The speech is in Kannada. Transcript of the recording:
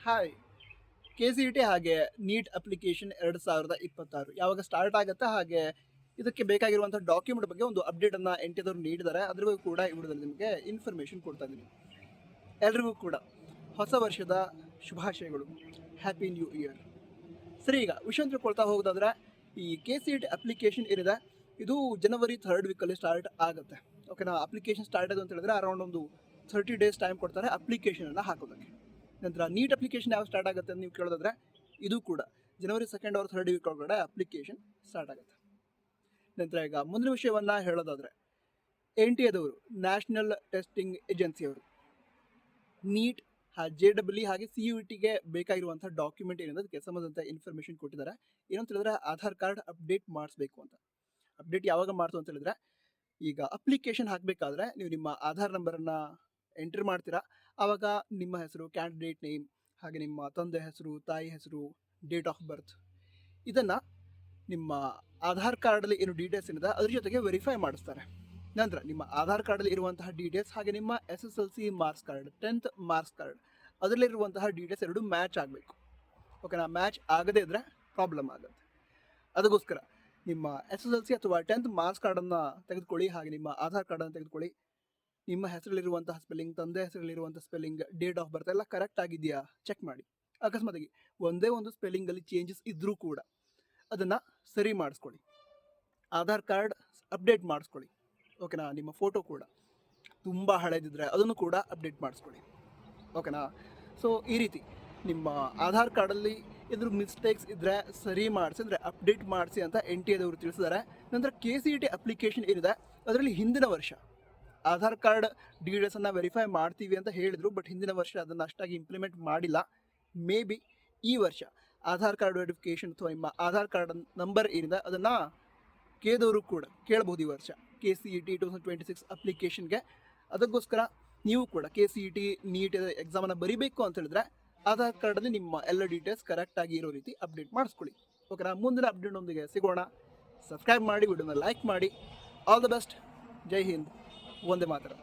ಹಾಯ್. KCET ಹಾಗೆ ನೀಟ್ ಅಪ್ಲಿಕೇಶನ್ 2026 ಯಾವಾಗ ಸ್ಟಾರ್ಟ್ ಆಗುತ್ತೆ, ಹಾಗೆ ಇದಕ್ಕೆ ಬೇಕಾಗಿರುವಂಥ ಡಾಕ್ಯುಮೆಂಟ್ ಬಗ್ಗೆ ಒಂದು ಅಪ್ಡೇಟನ್ನು NTAದವರು ನೀಡಿದ್ದಾರೆ. ಅದ್ರ ಬಗ್ಗೆ ಕೂಡ ಈ ವಿಡಿಯೋದಲ್ಲಿ ನಿಮಗೆ ಇನ್ಫಾರ್ಮೇಷನ್ ಕೊಡ್ತಾ ಇದ್ದೀನಿ. ಎಲ್ರಿಗೂ ಕೂಡ ಹೊಸ ವರ್ಷದ ಶುಭಾಶಯಗಳು. Happy new year. ಸರಿ, ಈಗ ವಿಷಯ ತಿಳ್ಕೊಳ್ತಾ ಹೋಗೋದಾದ್ರೆ, ಈ KCET ಅಪ್ಲಿಕೇಶನ್ ಏನಿದೆ ಇದು ಜನವರಿ 3rd ವೀಕಲ್ಲಿ ಸ್ಟಾರ್ಟ್ ಆಗುತ್ತೆ. ಓಕೆನಾ. ಅಪ್ಲಿಕೇಶನ್ ಸ್ಟಾರ್ಟ್ ಆಗೋದು ಅಂತ ಹೇಳಿದ್ರೆ ಅರೌಂಡ್ ಒಂದು 30 ಡೇಸ್ ಟೈಮ್ ಕೊಡ್ತಾರೆ ಅಪ್ಲಿಕೇಶನನ್ನು ಹಾಕೋದಕ್ಕೆ. ನಂತರ ನೀಟ್ ಅಪ್ಲಿಕೇಶನ್ ಯಾವ ಸ್ಟಾರ್ಟ್ ಆಗುತ್ತೆ ಅಂತ ನೀವು ಕೇಳೋದಾದ್ರೆ, ಇದು ಕೂಡ ಜನವರಿ 2nd or 3rd ವೀಕ್ ಒಳಗಡೆ ಅಪ್ಲಿಕೇಶನ್ ಸ್ಟಾರ್ಟ್ ಆಗುತ್ತೆ. ನಂತರ ಈಗ ಮುಂದಿನ ವಿಷಯವನ್ನು ಹೇಳೋದಾದರೆ, NTAದವರು ನ್ಯಾಷನಲ್ ಟೆಸ್ಟಿಂಗ್ ಏಜೆನ್ಸಿಯವರು ನೀಟ್ JEE ಹಾಗೆ CUETಗೆ ಬೇಕಾಗಿರುವಂಥ ಡಾಕ್ಯುಮೆಂಟ್ ಏನಿದೆ ಅದಕ್ಕೆ ಸಂಬಂಧಿಸಿದಂಥ ಇನ್ಫಾರ್ಮೇಷನ್ ಕೊಟ್ಟಿದ್ದಾರೆ. ಏನಂತ ಹೇಳಿದ್ರೆ, ಆಧಾರ್ ಕಾರ್ಡ್ ಅಪ್ಡೇಟ್ ಮಾಡಿಸ್ಬೇಕು ಅಂತ. ಅಪ್ಡೇಟ್ ಯಾವಾಗ ಮಾಡ್ತು ಅಂತ ಹೇಳಿದ್ರೆ, ಈಗ ಅಪ್ಲಿಕೇಶನ್ ಹಾಕಬೇಕಾದ್ರೆ ನೀವು ನಿಮ್ಮ ಆಧಾರ್ ನಂಬರನ್ನು ಎಂಟ್ರಿ ಮಾಡ್ತೀರಾ. ಆವಾಗ ನಿಮ್ಮ ಹೆಸರು, ಕ್ಯಾಂಡಿಡೇಟ್ ನೇಮ್, ಹಾಗೆ ನಿಮ್ಮ ತಂದೆ ಹೆಸರು, ತಾಯಿ ಹೆಸರು, ಡೇಟ್ ಆಫ್ ಬರ್ತ್, ಇದನ್ನು ನಿಮ್ಮ ಆಧಾರ್ ಕಾರ್ಡಲ್ಲಿ ಏನು ಡೀಟೇಲ್ಸ್ ಏನಿದೆ ಅದ್ರ ಜೊತೆಗೆ ವೆರಿಫೈ ಮಾಡಿಸ್ತಾರೆ. ನಂತರ ನಿಮ್ಮ ಆಧಾರ್ ಕಾರ್ಡಲ್ಲಿ ಇರುವಂತಹ ಡೀಟೇಲ್ಸ್ ಹಾಗೆ ನಿಮ್ಮ SSLC marks card, 10th marks card ಅದರಲ್ಲಿರುವಂತಹ ಡೀಟೇಲ್ಸ್ ಎರಡು ಮ್ಯಾಚ್ ಆಗಬೇಕು. ಓಕೆನಾ. ಮ್ಯಾಚ್ ಆಗದೇ ಇದ್ದರೆ ಪ್ರಾಬ್ಲಮ್ ಆಗುತ್ತೆ. ಅದಕ್ಕೋಸ್ಕರ ನಿಮ್ಮ SSLC ಅಥವಾ 10th ಮಾರ್ಕ್ಸ್ ಕಾರ್ಡನ್ನು ತೆಗೆದುಕೊಳ್ಳಿ, ಹಾಗೆ ನಿಮ್ಮ ಆಧಾರ್ ಕಾರ್ಡನ್ನು ತೆಗೆದುಕೊಳ್ಳಿ. ನಿಮ್ಮ ಹೆಸರಲ್ಲಿರುವಂತಹ ಸ್ಪೆಲ್ಲಿಂಗ್, ತಂದೆ ಹೆಸರಲ್ಲಿರುವಂಥ ಸ್ಪೆಲ್ಲಿಂಗ್, ಡೇಟ್ ಆಫ್ ಬರ್ತ್ ಎಲ್ಲ ಕರೆಕ್ಟ್ ಆಗಿದೆಯಾ ಚೆಕ್ ಮಾಡಿ. ಅಕಸ್ಮಾತಾಗಿ ಒಂದೇ ಒಂದು ಸ್ಪೆಲ್ಲಿಂಗಲ್ಲಿ ಚೇಂಜಸ್ ಇದ್ದರೂ ಕೂಡ ಅದನ್ನು ಸರಿ ಮಾಡಿಸ್ಕೊಳ್ಳಿ. ಆಧಾರ್ ಕಾರ್ಡ್ ಅಪ್ಡೇಟ್ ಮಾಡಿಸ್ಕೊಳ್ಳಿ. ಓಕೆನಾ. ನಿಮ್ಮ ಫೋಟೋ ಕೂಡ ತುಂಬ ಹಳೆದಿದ್ದರೆ ಅದನ್ನು ಕೂಡ ಅಪ್ಡೇಟ್ ಮಾಡಿಸ್ಕೊಳ್ಳಿ. ಓಕೆನಾ. ಸೊ ಈ ರೀತಿ ನಿಮ್ಮ ಆಧಾರ್ ಕಾರ್ಡಲ್ಲಿ ಏನಾದರೂ ಮಿಸ್ಟೇಕ್ಸ್ ಇದ್ದರೆ ಸರಿ ಮಾಡಿಸಿದ್ರೆ ಅಪ್ಡೇಟ್ ಮಾಡಿಸಿ ಅಂತ NTAದವರು ತಿಳಿಸಿದ್ದಾರೆ. ನಂತರ KCET ಅಪ್ಲಿಕೇಶನ್ ಏನಿದೆ ಅದರಲ್ಲಿ ಹಿಂದಿನ ವರ್ಷ ಆಧಾರ್ ಕಾರ್ಡ್ ಡೀಟೇಲ್ಸನ್ನು ವೆರಿಫೈ ಮಾಡ್ತೀವಿ ಅಂತ ಹೇಳಿದರು, ಬಟ್ ಹಿಂದಿನ ವರ್ಷ ಅದನ್ನು ಅಷ್ಟಾಗಿ ಇಂಪ್ಲಿಮೆಂಟ್ ಮಾಡಿಲ್ಲ. ಮೇ ಬಿ ಈ ವರ್ಷ ಆಧಾರ್ ಕಾರ್ಡ್ ವೆರಿಫಿಕೇಷನ್ ಅಥವಾ ನಿಮ್ಮ ಆಧಾರ್ ಕಾರ್ಡ್ ನಂಬರ್ ಏನಿದೆ ಅದನ್ನು ಕೇದವರು ಕೂಡ ಕೇಳಬಹುದು ಈ ವರ್ಷ KCET 2026 ಅಪ್ಲಿಕೇಶನ್ಗೆ. ಅದಕ್ಕೋಸ್ಕರ ನೀವು ಕೂಡ KCET ನೀಟ್ ಎಕ್ಸಾಮನ್ನು ಬರೀಬೇಕು ಅಂತ ಹೇಳಿದ್ರೆ ಆಧಾರ್ ಕಾರ್ಡಲ್ಲಿ ನಿಮ್ಮ ಎಲ್ಲ ಡೀಟೇಲ್ಸ್ ಕರೆಕ್ಟಾಗಿ ಇರೋ ರೀತಿ ಅಪ್ಡೇಟ್ ಮಾಡಿಸ್ಕೊಳ್ಳಿ. ಓಕೆನಾ. ಮುಂದಿನ ಅಪ್ಡೇಟ್ನೊಂದಿಗೆ ಸಿಗೋಣ. ಸಬ್ಸ್ಕ್ರೈಬ್ ಮಾಡಿ, ವಿಡಿಯೋನ ಲೈಕ್ ಮಾಡಿ. All the best. Jai Hind. Vande Mataram.